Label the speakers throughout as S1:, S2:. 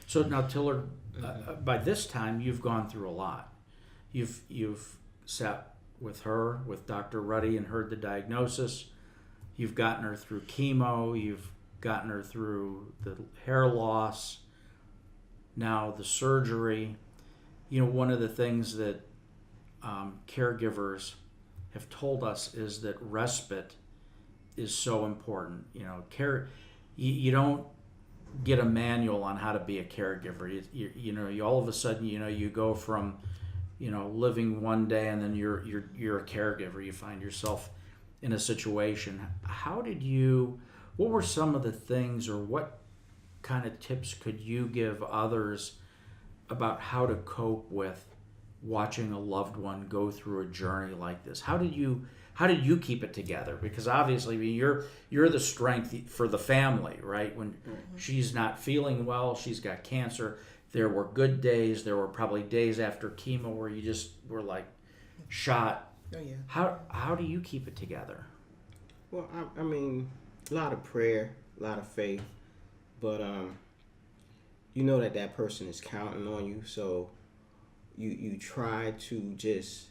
S1: So now, Tillard, by this time, you've gone through a lot. You've sat with her, with Dr. Ruddy, and heard the diagnosis. You've gotten her through chemo. You've gotten her through the hair loss. Now the surgery. You know, one of the things that caregivers have told us is that respite is so important. You know, you don't get a manual on how to be a caregiver. You all of a sudden, you go from, living one day and then you're a caregiver. You find yourself in a situation. What were some of the things, or what kind of tips could you give others about how to cope with watching a loved one go through a journey like this? How did you keep it together? Because obviously, I mean, you're the strength for the family, right? When she's not feeling well, she's got cancer. There were good days. There were probably days after chemo where you just were like shot.
S2: Oh yeah.
S1: How do you keep it together?
S2: Well, I mean, a lot of prayer, a lot of faith, but you know that person is counting on you, so you try to just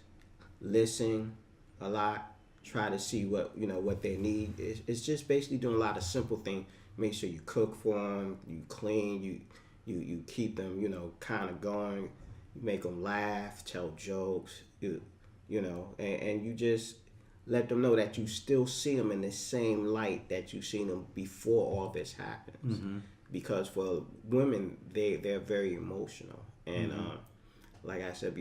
S2: listen a lot, try to see what they need. It's just basically doing a lot of simple things. Make sure you cook for them, you clean, you keep them, kind of going. You make them laugh, tell jokes, and you just let them know that you still see them in the same light that you seen them before all this happens. Mm-hmm. Because for women, they're very emotional, and like I said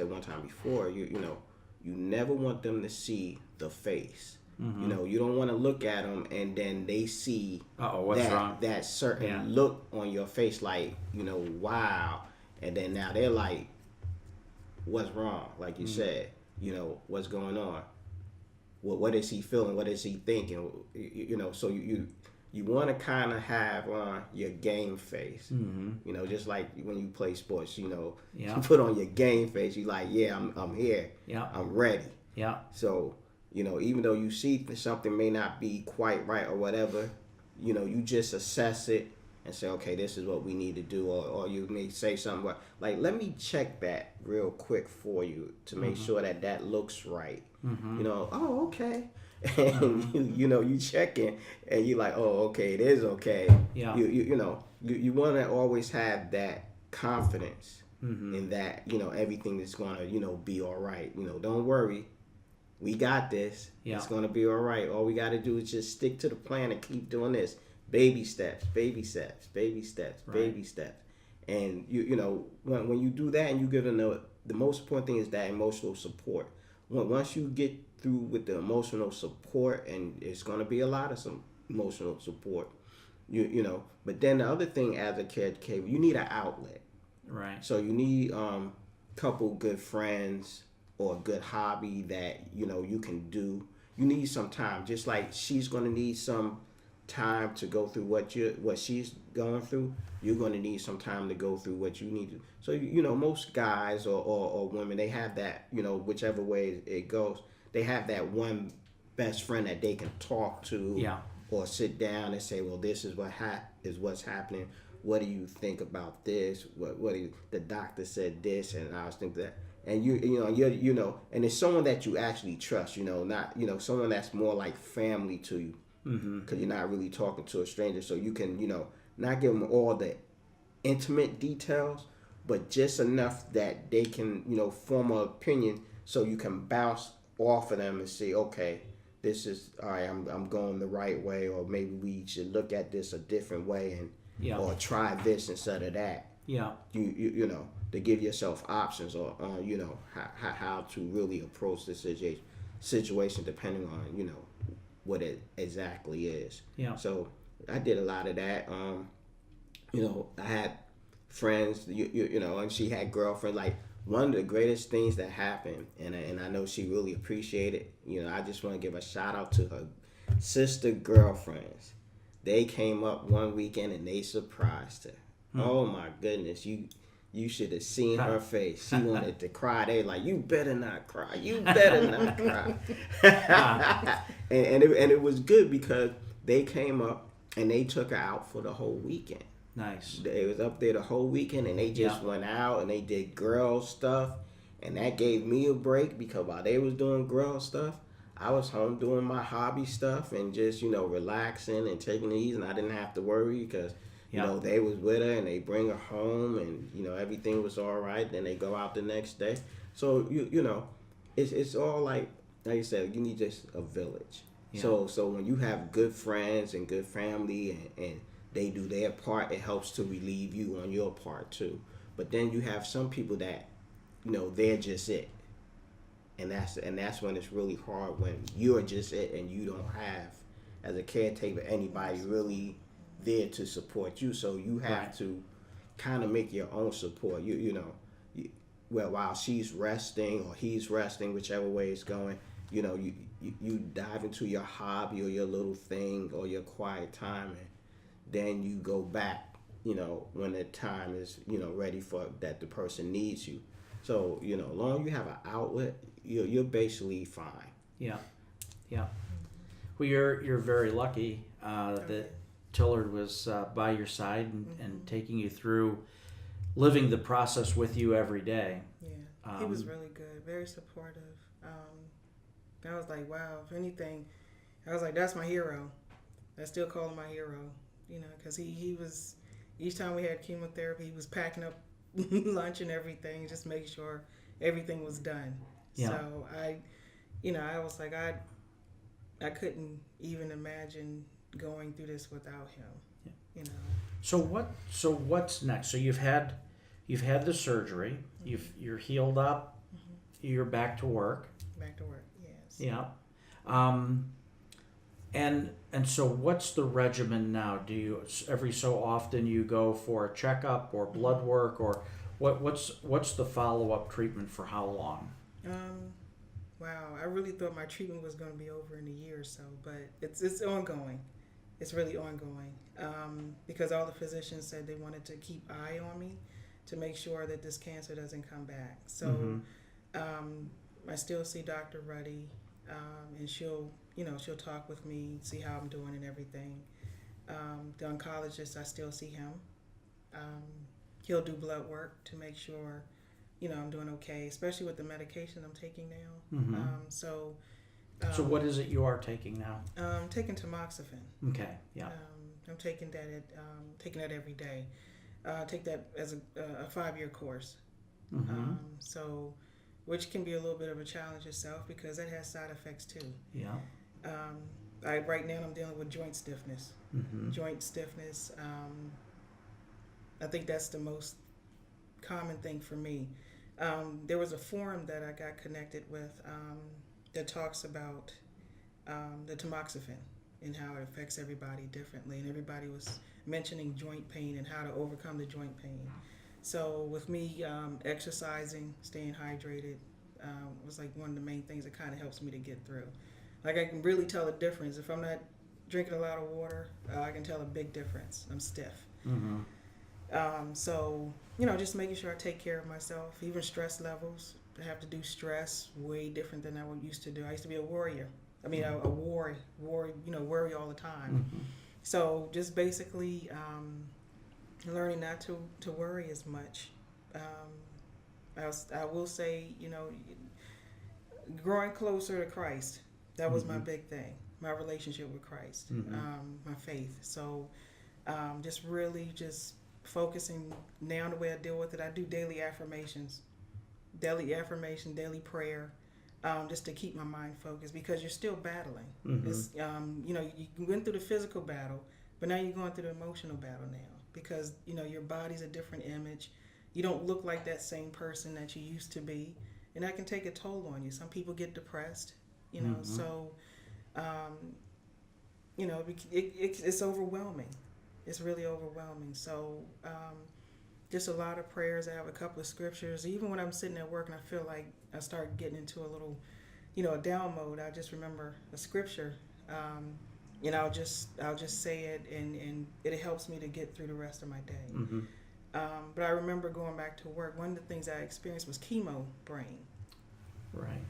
S2: one time before, you never want them to see the face. Mm-hmm. You don't want to look at them and then they see that certain look on your face, like, wow, and then now they're like, what's wrong? Like you said, what's going on? What is he feeling? What is he thinking? So you want to kind of have on your game face, just like when you play sports, you put on your game face. You like, I'm here, I'm ready.
S1: Yeah.
S2: So, even though you see something may not be quite right or whatever, you just assess it and say, okay, this is what we need to do. Or you may say something like, let me check that real quick for you to make sure that looks right. Oh, okay. And you checking and you like, oh, okay, it is okay.
S1: Yeah.
S2: You want to always have that confidence in that everything is gonna be all right. Don't worry, we got this. Yeah. It's gonna be all right. All we got to do is just stick to the plan and keep doing this. Baby steps, baby steps, baby steps, right. Baby steps. And when you do that and you give them the most important thing is that emotional support. Once you get through with the emotional support, and it's going to be a lot of some emotional support, but then the other thing as a caregiver, you need an outlet,
S1: right?
S2: So you need couple good friends or a good hobby that you can do. You need some time, just like she's going to need some time to go through what she's going through. You're going to need some time to go through what you need to. So most guys or women, they have that, whichever way it goes, they have that one best friend that they can talk to, or sit down and say, well, this is what's happening. What do you think about this? What do the doctor said this, and I was thinking that. And and it's someone that you actually trust, not someone that's more like family to you. Because you're not really talking to a stranger, so you can not give them all the intimate details, but just enough that they can form an opinion, so you can bounce off of them and say, okay, this is all right, I'm going the right way, or maybe we should look at this a different way, and or try this instead of that. You to give yourself options, or how to really approach the situation depending on what it exactly is. So I did a lot of that. I had friends, and she had girlfriends. Like, one of the greatest things that happened, and I know she really appreciated. I just want to give a shout out to her sister girlfriends. They came up one weekend and they surprised her. Oh my goodness, you should have seen her face. She wanted to cry. They like, you better not cry. You better not cry. and it was good because they came up and they took her out for the whole weekend.
S1: Nice.
S2: They was up there the whole weekend, and they just went out and they did girl stuff, and that gave me a break because while they was doing girl stuff, I was home doing my hobby stuff and just relaxing and taking it easy, and I didn't have to worry because they was with her and they bring her home and everything was all right. Then they go out the next day, so it's all like you said, you need just a village. Yeah. So when you have good friends and good family and they do their part, it helps to relieve you on your part too. But then you have some people that, they're just it. And that's when it's really hard, when you're just it and you don't have, as a caretaker, anybody really there to support you. So you have to kind of make your own support. Well, while she's resting or he's resting, whichever way it's going, you dive into your hobby or your little thing or your quiet time, and then you go back, when the time is, ready for that the person needs you. So, long as you have an outlet, you're basically fine.
S1: Yeah. Well, you're very lucky that Tillard was by your side and taking you through, living the process with you every day.
S3: Yeah, he was really good, very supportive. I was like, wow, if anything, I was like, that's my hero. I still call him my hero, because he was, each time we had chemotherapy, he was packing up lunch and everything, just make sure everything was done. Yeah. So I was like, I couldn't even imagine going through this without him. Yeah.
S1: So what's next? So you've had the surgery, you're healed up, you're back to work.
S3: Back to work, yes.
S1: Yeah. And so what's the regimen now? Do you every so often you go for a checkup or blood work, or what's the follow-up treatment for how long?
S3: Wow, I really thought my treatment was going to be over in a year or so, but it's ongoing. It's really ongoing, because all the physicians said they wanted to keep eye on me to make sure that this cancer doesn't come back. So I still see Dr. Ruddy, and she'll talk with me, see how I'm doing and everything. The oncologist, I still see him. He'll do blood work to make sure, I'm doing okay, especially with the medication I'm taking now. So
S1: what is it you are taking now?
S3: I'm taking tamoxifen.
S1: Okay, yeah.
S3: I'm taking that every day. Take that as a 5-year course. So, which can be a little bit of a challenge itself because that has side effects too.
S1: Yeah.
S3: Right now I'm dealing with joint stiffness. Joint stiffness. I think that's the most common thing for me. There was a forum that I got connected with that talks about the tamoxifen and how it affects everybody differently, and everybody was mentioning joint pain and how to overcome the joint pain. So with me exercising, staying hydrated was like one of the main things that kind of helps me to get through. Like I can really tell the difference. If I'm not drinking a lot of water, I can tell a big difference. I'm stiff. So, just making sure I take care of myself, even stress levels. I have to do stress way different than I used to do. I used to be a warrior. I mean, a worry all the time. So just basically learning not to worry as much. I will say, growing closer to Christ. That was my big thing, my relationship with Christ, my faith. So just really just focusing now the way I deal with it. I do daily affirmation, daily prayer, just to keep my mind focused because you're still battling. It's, you went through the physical battle, but now you're going through the emotional battle now because, your body's a different image. You don't look like that same person that you used to be, and that can take a toll on you. Some people get depressed, so, it's overwhelming. It's really overwhelming. So just a lot of prayers. I have a couple of scriptures. Even when I'm sitting at work and I feel like I start getting into a little, a down mode, I just remember a scripture. I'll just say it and it helps me to get through the rest of my day. But I remember going back to work. One of the things I experienced was chemo brain.
S1: Right.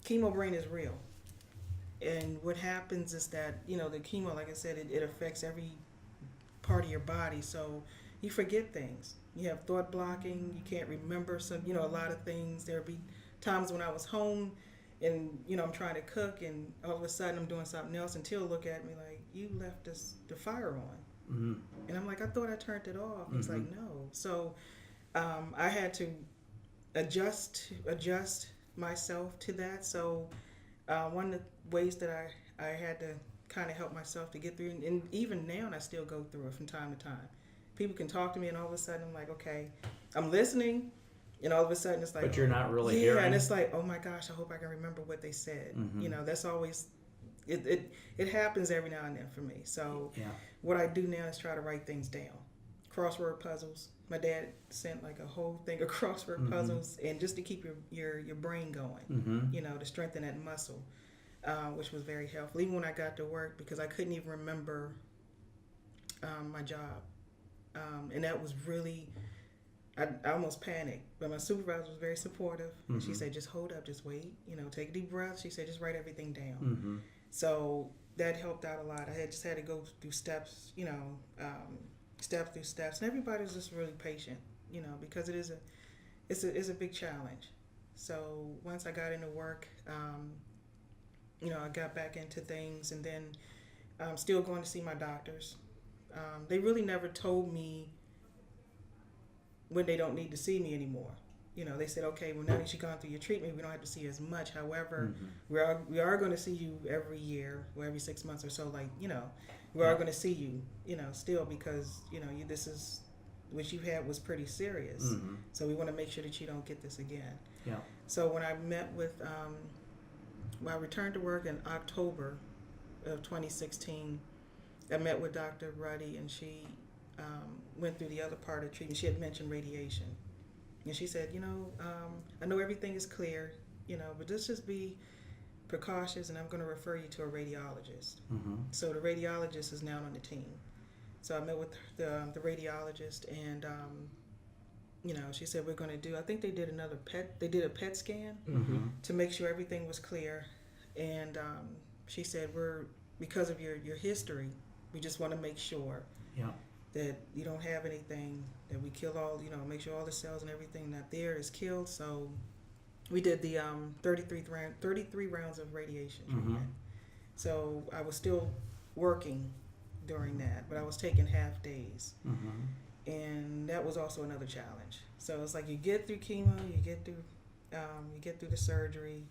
S3: Chemo brain is real. And what happens is that, the chemo, like I said, it affects every part of your body, so you forget things. You have thought blocking. You can't remember some, a lot of things. There'll be times when I was home and, I'm trying to cook and all of a sudden I'm doing something else and Till look at me like, you left the fire on.
S1: Mm-hmm.
S3: And I'm like, I thought I turned it off. He's
S1: Mm-hmm.
S3: like, no. So I had to adjust myself to that. So one of the ways that I had to kind of help myself to get through, and even now I still go through it from time to time. People can talk to me and all of a sudden I'm like, okay, I'm listening, and all of a sudden it's like,
S1: But you're not really
S3: yeah,
S1: hearing.
S3: and it's like, oh my gosh, I hope I can remember what they said.
S1: Mm-hmm.
S3: That's always it happens every now and then for me. So
S1: Yeah.
S3: what I do now is try to write things down. Crossword puzzles. My dad sent like a whole thing of crossword
S1: Mm-hmm.
S3: puzzles, and just to keep your brain going,
S1: Mm-hmm.
S3: to strengthen that muscle, which was very helpful. Even when I got to work, because I couldn't even remember my job, and that was really, I almost panicked. But my supervisor was very supportive, and she
S1: Mhm.
S3: said, "Just hold up, just wait. Take a deep breath." She said, "Just write everything down."
S1: Mm-hmm.
S3: So that helped out a lot. I just had to go through steps, step through steps, and everybody's just really patient, because it's a big challenge. So once I got into work, I got back into things, and then I'm still going to see my doctors. They really never told me when they don't need to see me anymore. They said, okay, well, now that you've gone through your treatment, we don't have to see you as much. However,
S1: Mm-hmm.
S3: we are going to see you every year or every 6 months or so. Like, we are going to see you, still, because, this is what you had was pretty serious.
S1: Mm-hmm.
S3: So we want to make sure that you don't get this again.
S1: Yeah.
S3: So when I met with, when I returned to work in October of 2016, I met with Dr. Ruddy, and she went through the other part of treatment. She had mentioned radiation. And she said, I know everything is clear, but just be precautious, and I'm going to refer you to a radiologist.
S1: Mm-hmm.
S3: So the radiologist is now on the team. So I met with the radiologist, and, she said, we're going to do, I think they did a PET scan
S1: Mm-hmm.
S3: to make sure everything was clear. And she said, because of your history, we just want to make sure
S1: Yeah.
S3: that you don't have anything, that we kill all, make sure all the cells and everything not there is killed. So we did the 33 rounds of radiation treatment.
S1: Mm-hmm.
S3: So I was still working during that, but I was taking half days.
S1: Mm-hmm.
S3: And that was also another challenge. So it's like you get through chemo, you get through the surgery.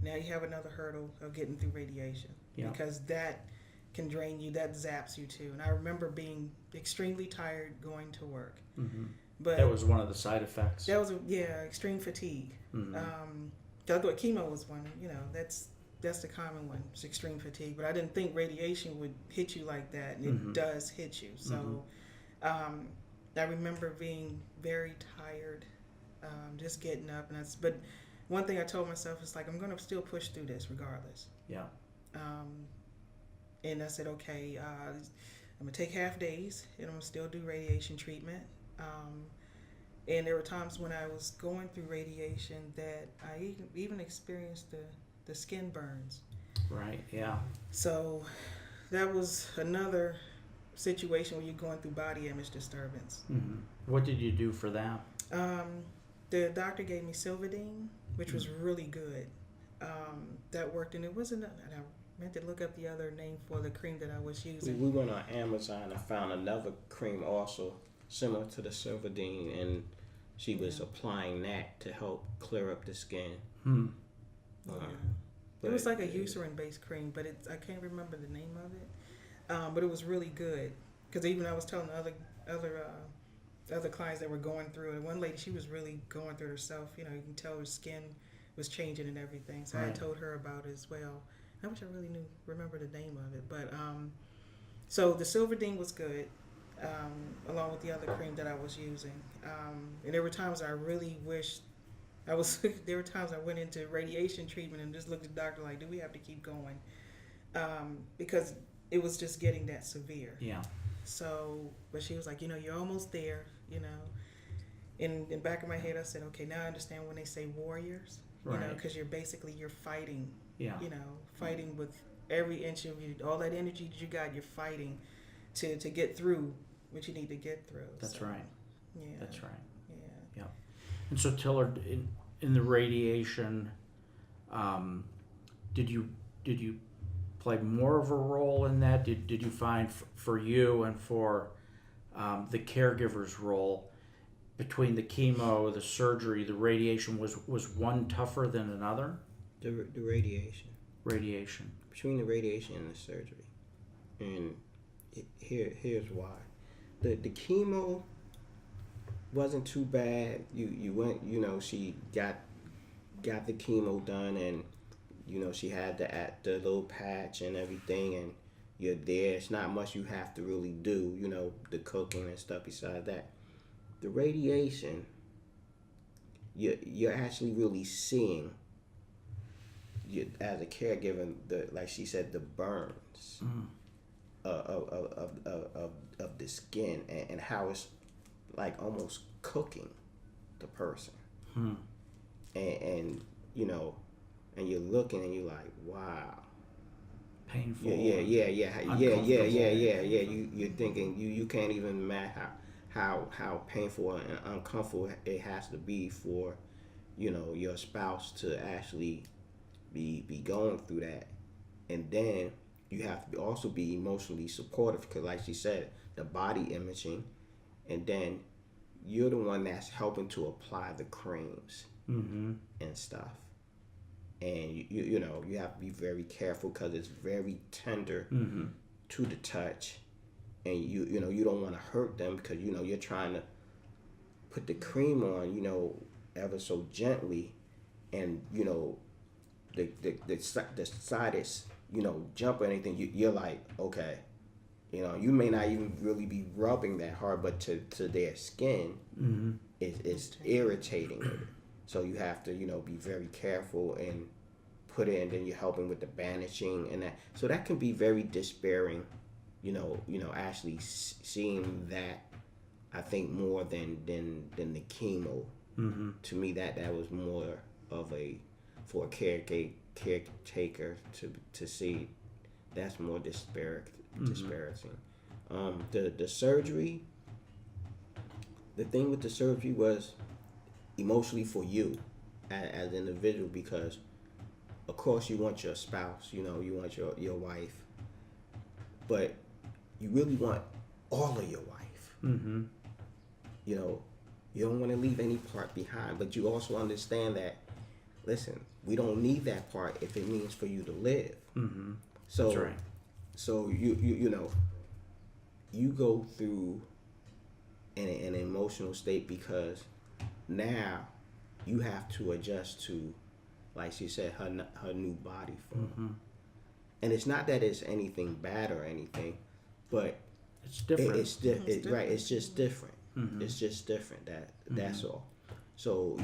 S3: Now you have another hurdle of getting through radiation,
S1: Yeah.
S3: because that can drain you, that zaps you too. And I remember being extremely tired going to work.
S1: Mm-hmm.
S3: But
S1: That was one of the side effects.
S3: that was extreme fatigue.
S1: Mm-hmm.
S3: I thought chemo was one. That's the common one. It's extreme fatigue. But I didn't think radiation would hit you like that, and
S1: Mhm.
S3: it does hit you. So I remember being very tired, just getting up, but one thing I told myself is like, I'm going to still push through this regardless.
S1: Yeah.
S3: And I said, okay, I'm going to take half days, and I'm going to still do radiation treatment. And there were times when I was going through radiation that I even experienced the skin burns.
S1: Right. Yeah.
S3: So that was another situation where you're going through body image disturbance.
S1: Mm-hmm. What did you do for that?
S3: The doctor gave me Silvadene, which was really good. That worked, and it wasn't. And I meant to look up the other name for the cream that I was using.
S2: We went on Amazon and found another cream also similar to the Silvadene, and she was applying that to help clear up the skin.
S1: Hmm.
S3: It was like a Eucerin-based cream, but I can't remember the name of it. But it was really good, because even I was telling other clients that were going through it. One lady, she was really going through it herself. You can tell her skin was changing and everything. So I
S1: Right.
S3: told her about it as well. I wish I really remember the name of it. But so the Silverdene was good, along with the other cream that I was using. And there were times I really wished there were times I went into radiation treatment and just looked at the doctor like, do we have to keep going? Because it was just getting that severe.
S1: Yeah.
S3: So, but she was like, you're almost there, In the back of my head, I said, okay, now I understand when they say warriors,
S1: Right.
S3: because you're fighting,
S1: Yeah.
S3: fighting with every inch of you, all that energy that you got, you're fighting to get through what you need to get through.
S1: That's
S3: So,
S1: right.
S3: Yeah.
S1: That's right.
S3: Yeah.
S1: And so Tillard, in the radiation, did you play more of a role in that? Did you find for you and for the caregiver's role, between the chemo, the surgery, the radiation, was one tougher than another?
S2: The radiation.
S1: Radiation.
S2: Between the radiation and the surgery, and here's why. The chemo wasn't too bad. You went, she got the chemo done, and she had the little patch and everything, and you're there. It's not much you have to really do, the cooking and stuff besides that. The radiation, you're actually really seeing, as a caregiver, like she said, the burns of the skin, and how it's like almost cooking the person. And you're looking and you're like, wow.
S1: Painful.
S2: Yeah. You're thinking you can't even imagine how painful and uncomfortable it has to be for, your spouse to actually be going through that. And then you have to also be emotionally supportive, because like she said, the body imaging, and then you're the one that's helping to apply the creams and stuff. And you have to be very careful, because it's very tender to the touch, and you don't want to hurt them, because you're trying to put the cream on ever so gently, and the side is jump or anything, you're like, okay, you may not even really be rubbing that hard, but to their skin it's irritating it. So you have to be very careful and put it, and then you're helping with the bandaging and that. So that can be very despairing, actually seeing that, I think, more than the chemo. To me, that was more of for a caretaker to see. That's more disparaging. The surgery, the thing with the surgery was emotionally for you as an individual, because of course you want your spouse, you want your wife, but you really want all of your wife. You don't want to leave any part behind, but you also understand that, listen, we don't need that part if it means for you to live. So
S1: that's right.
S2: So you go through an emotional state, because now you have to adjust to, like she said, her new body form. And it's not that it's anything bad or anything, but
S1: it's different.
S2: It's right. It's just different. It's just different. That's all. So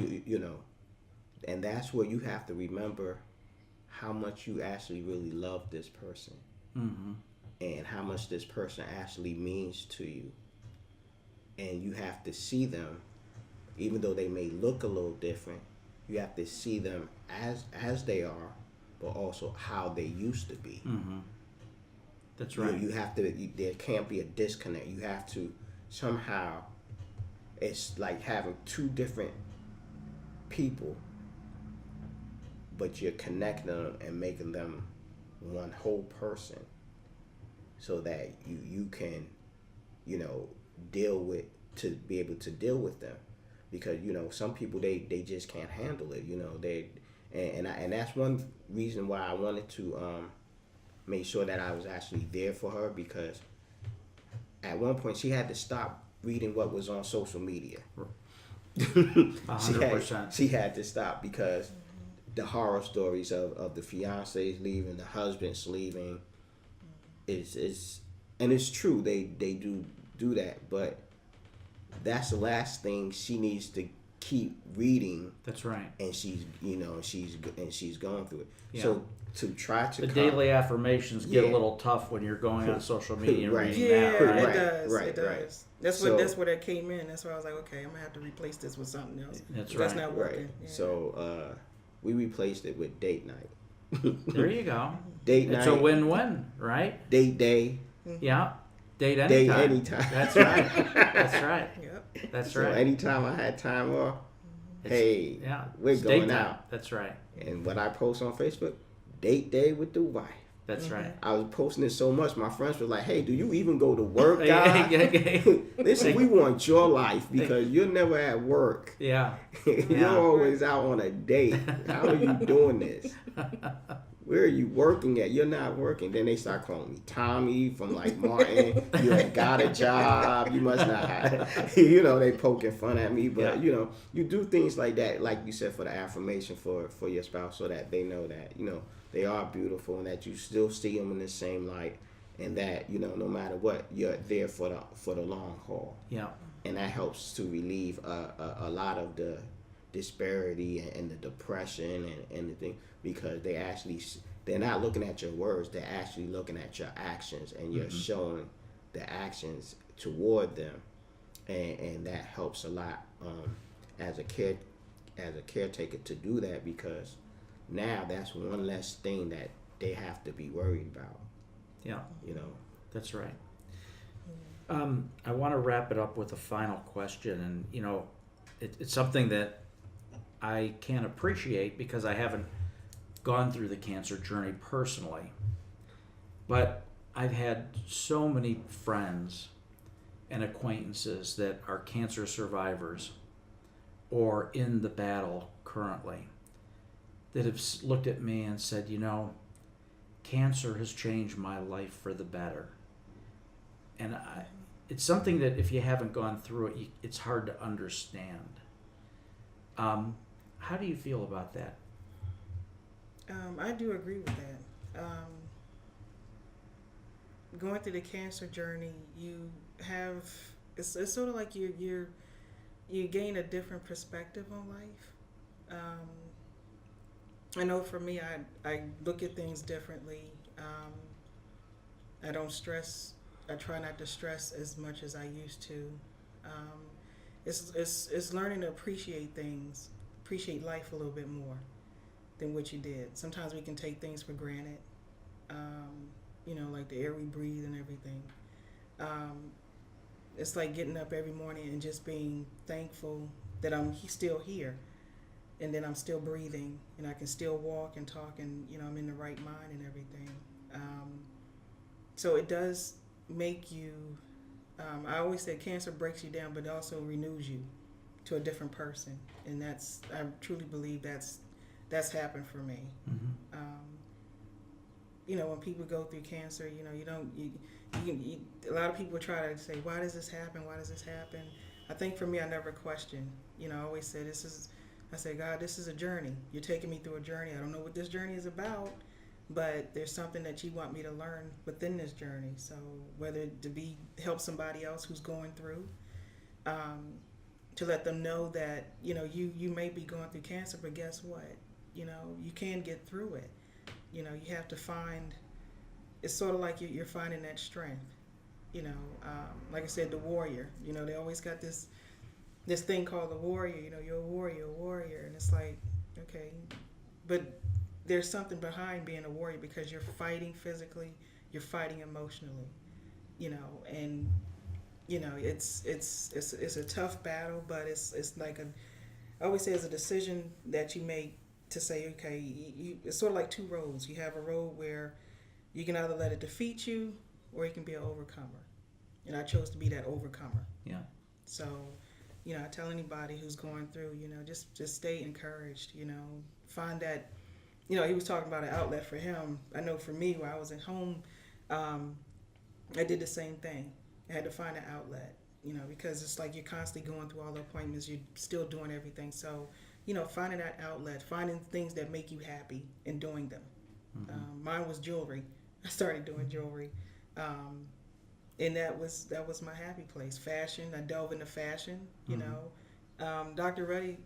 S2: and that's where you have to remember how much you actually really love this person, and how much this person actually means to you. And you have to see them, even though they may look a little different. You have to see them as they are, but also how they used to be.
S1: That's right.
S2: You have to. There can't be a disconnect. You have to somehow. It's like having two different people, but you're connecting them and making them one whole person, so that you can, be able to deal with them, because some people they just can't handle it. And that's one reason why I wanted to make sure that I was actually there for her, because at one point she had to stop reading what was on social media.
S1: 100%.
S2: She had to stop, because the horror stories of the fiancés leaving, the husbands leaving, and it's true, they do that, but that's the last thing she needs to keep reading.
S1: That's right.
S2: And she's going through it.
S1: Yeah.
S2: So to try to
S1: the daily affirmations get a little tough when you're going on social media and
S2: Right.
S1: reading
S3: Yeah,
S1: that. Right?
S3: it does.
S2: Right,
S3: It does.
S2: right.
S3: That's where that came in. That's why I was like, okay, I'm gonna have to replace this with something else.
S1: That's
S3: That's
S1: right.
S3: not working.
S2: Right.
S3: Yeah.
S2: So we replaced it with date night.
S1: There you go.
S2: Date
S1: It's
S2: night.
S1: a win-win, right?
S2: Date day.
S1: Yeah. Date anytime.
S2: anytime.
S1: That's right. That's right.
S3: Yep.
S1: That's
S2: So
S1: right.
S2: anytime I had time off,
S1: It's-
S2: hey,
S1: yeah,
S2: we're
S1: it's
S2: going
S1: daytime.
S2: out.
S1: That's right.
S2: And what I post on Facebook, date day with the wife.
S1: That's right.
S2: I was posting it so much, my friends were like, hey, do you even go to work,
S1: Yeah,
S2: guy?
S1: yeah,
S2: Listen, we want your life because you're never at work.
S1: yeah.
S2: You're always out on a date. How are you doing this? Where are you working at? You're not working. Then they start calling me Tommy from like Martin. You ain't got a job. You must not have. They poking fun at me. But, you do things like that, like you said, for the affirmation for your spouse so that they know that, they are beautiful and that you still see them in the same light and that, no matter what, you're there for the long haul.
S1: Yeah.
S2: And that helps to relieve a lot of the disparity and the depression and the thing, because they're not looking at your words, they're actually looking at your actions, and you're showing the actions toward them, and that helps a lot as a caretaker to do that, because now that's one less thing that they have to be worried about.
S1: Yeah. That's right. I want to wrap it up with a final question, and it's something that I can appreciate because I haven't gone through the cancer journey personally, but I've had so many friends and acquaintances that are cancer survivors or in the battle currently that have looked at me and said, cancer has changed my life for the better. And it's something that if you haven't gone through it, it's hard to understand. How do you feel about that?
S3: I do agree with that. Going through the cancer journey, you have it's sort of like you gain a different perspective on life. I know for me, I look at things differently. I don't stress. I try not to stress as much as I used to. It's learning to appreciate things, appreciate life a little bit more than what you did. Sometimes we can take things for granted, like the air we breathe and everything. It's like getting up every morning and just being thankful that I'm still here, and then I'm still breathing, and I can still walk and talk, and I'm in the right mind and everything. So it does make you. I always say cancer breaks you down, but it also renews you to a different person, and I truly believe that's happened for me.
S1: Mm-hmm.
S3: When people go through cancer, a lot of people try to say, why does this happen? Why does this happen? I think for me, I never questioned. I always say I say, God, this is a journey. You're taking me through a journey. I don't know what this journey is about, but there's something that you want me to learn within this journey. So whether to help somebody else who's going through, to let them know that, you may be going through cancer, but guess what? You can get through it. You have to find, it's sort of like you're finding that strength. Like I said, the warrior, they always got this thing called the warrior, you're a warrior. And it's like, okay, but there's something behind being a warrior, because you're fighting physically, you're fighting emotionally, and it's a tough battle, but it's like I always say it's a decision that you make to say, okay, it's sort of like two roads. You have a road where you can either let it defeat you, or you can be an overcomer. And I chose to be that overcomer.
S1: Yeah.
S3: So, I tell anybody who's going through, just stay encouraged, find that, he was talking about an outlet for him. I know for me, when I was at home, I did the same thing. I had to find an outlet, because it's like you're constantly going through all the appointments, you're still doing everything. So, finding that outlet, finding things that make you happy and doing them. Mm-hmm. Mine was jewelry. I started doing jewelry. And that was my happy place. Fashion, I delve into fashion, Dr. Ruddy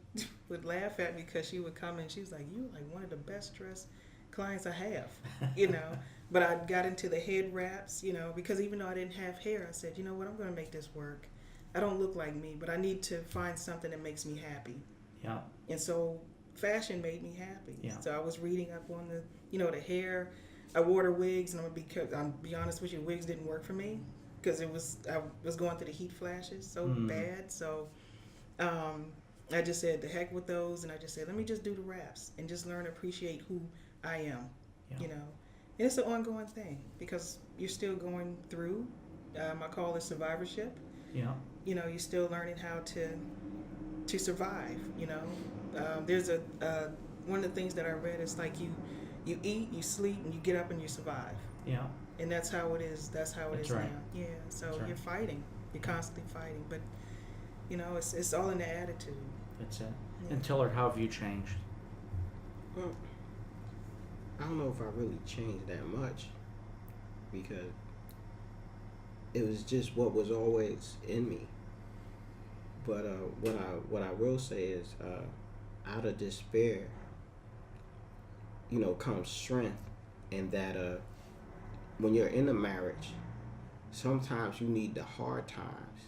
S3: would laugh at me because she would come and she was like, "You like one of the best dressed clients I have," But I got into the head wraps, because even though I didn't have hair, I said, what, I'm going to make this work. I don't look like me, but I need to find something that makes me happy.
S1: Yeah.
S3: And so fashion made me happy.
S1: Yeah.
S3: So I was reading up on the hair. I wore the wigs, and I'm gonna be honest with you, wigs didn't work for me. because I was going through the heat flashes so bad. So I just said the heck with those, and I just said let me just do the reps and just learn to appreciate who I am.
S1: Yeah.
S3: You know, and it's an ongoing thing because you're still going through. I call it survivorship.
S1: Yeah.
S3: You know, you're still learning how to survive. You know, there's one of the things that I read is like you eat, you sleep, and you get up and you survive.
S1: Yeah.
S3: And that's how it is. That's how it
S1: That's
S3: is
S1: right.
S3: now. Yeah. So
S1: That's right.
S3: you're fighting. You're constantly fighting. But you know, it's all in the attitude.
S1: That's it.
S3: Yeah.
S1: And Tillard, how have you changed?
S2: Well, I don't know if I really changed that much because it was just what was always in me. But what I will say is, out of despair, comes strength, and that when you're in a marriage, sometimes you need the hard times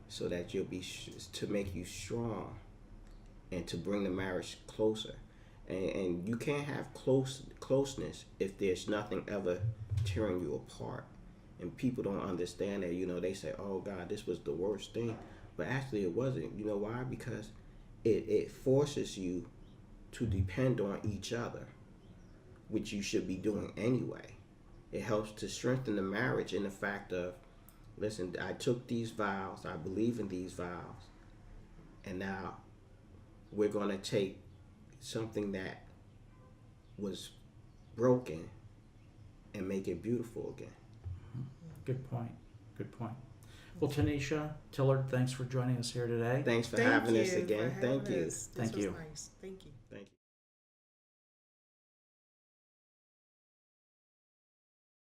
S2: so that you'll be to make you strong and to bring the marriage closer. And you can't have closeness if there's nothing ever tearing you apart. And people don't understand that. They say, oh God, this was the worst thing. But actually it wasn't. You know why? Because it forces you to depend on each other, which you should be doing anyway. It helps to strengthen the marriage in the fact of, listen, I took these vows, I believe in these vows, and now we're going to take something that was broken and make it beautiful again.
S1: Good point. Good point. Well, Tuneshia, Tillard, thanks for joining us here today.
S2: Thanks for
S3: Thank
S2: having
S3: you
S2: us again.
S3: for
S2: Thank
S3: having
S2: you.
S3: us. This
S1: Thank
S3: was
S1: you.
S3: nice. Thank you.